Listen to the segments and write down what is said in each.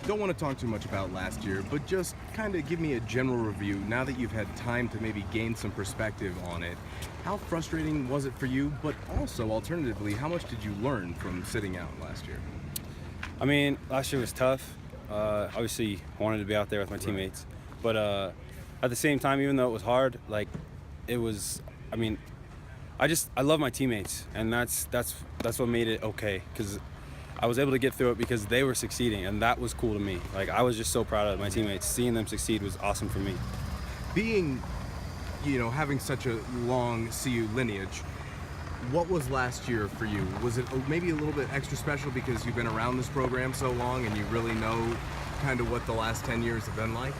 don't want to talk too much about last year, but just kind of give me a general review now that you've had time to maybe gain some perspective on it. How frustrating was it for you? But also, alternatively, how much did you learn from sitting out last year? I mean, last year was tough. Obviously, wanted to be out there with my teammates, but at the same time, even though it was hard, like it was. I mean, I love my teammates, and that's what made it okay, because I was able to get through it because they were succeeding, and that was cool to me. Like, I was just so proud of my teammates. Seeing them succeed was awesome for me. Being, having such a long CU lineage, what was last year for you? Was it maybe a little bit extra special because you've been around this program so long and you really know kind of what the last 10 years have been like?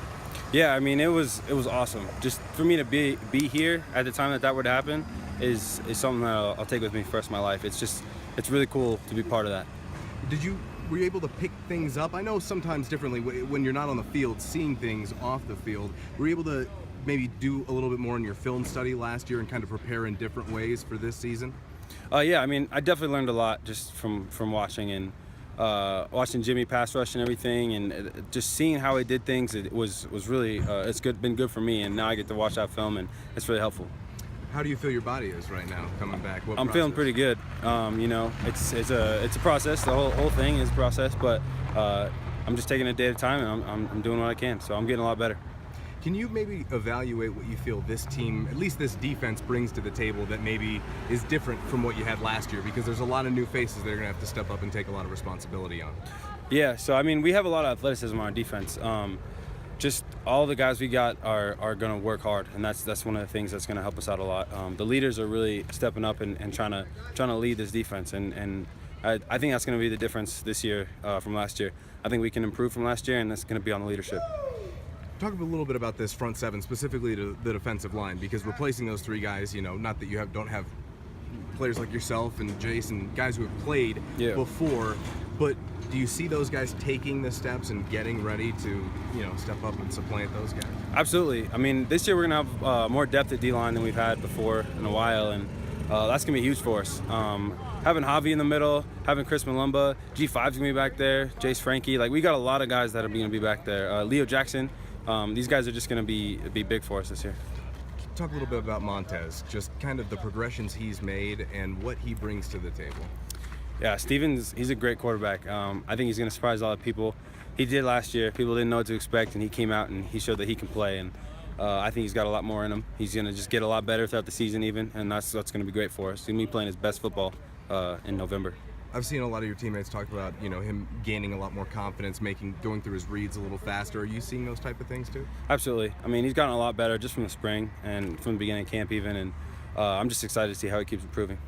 Yeah, I mean, it was awesome. Just for me to be here at the time that were to happen is something that I'll take with me for the rest of my life. It's really cool to be part of that. Were you able to pick things up? I know sometimes differently when you're not on the field, seeing things off the field. Were you able to maybe do a little bit more in your film study last year and kind of prepare in different ways for this season? Yeah, I mean, I definitely learned a lot just from watching and watching Jimmy pass rush and everything, and just seeing how he did things. It was really been good for me, and now I get to watch that film, and it's really helpful. How do you feel your body is right now coming back? I'm feeling pretty good. It's a process. The whole thing is a process, but I'm just taking it a day at a time, and I'm doing what I can. So I'm getting a lot better. Can you maybe evaluate what you feel this team, at least this defense, brings to the table that maybe is different from what you had last year? Because there's a lot of new faces that are going to have to step up and take a lot of responsibility on. Yeah, so I mean, we have a lot of athleticism on our defense. Just all the guys we got are going to work hard, and that's one of the things that's going to help us out a lot. The leaders are really stepping up and trying to lead this defense, and I think that's going to be the difference this year from last year. I think we can improve from last year, and that's going to be on the leadership. Talk a little bit about this front seven, specifically to the defensive line, because replacing those three guys, not that you don't have players like yourself and Jason, guys who have played before, but do you see those guys taking the steps and getting ready to, step up and supplant those guys? Absolutely. I mean, this year we're going to have more depth at D-line than we've had before in a while, and that's going to be huge for us. Having Javi in the middle, having Chris Malumba, G5's going to be back there, Jace Frankie. Like, we got a lot of guys that are going to be back there. Leo Jackson. These guys are just going to be big for us this year. Talk a little bit about Montez, just kind of the progressions he's made and what he brings to the table. Yeah, he's a great quarterback. I think he's going to surprise a lot of people. He did last year. People didn't know what to expect, and he came out and he showed that he can play. And I think he's got a lot more in him. He's going to just get a lot better throughout the season even, and that's going to be great for us. He's going to be playing his best football in November. I've seen a lot of your teammates talk about, him gaining a lot more confidence, going through his reads a little faster. Are you seeing those type of things too? Absolutely. I mean, he's gotten a lot better just from the spring and from the beginning of camp even, and I'm just excited to see how he keeps improving.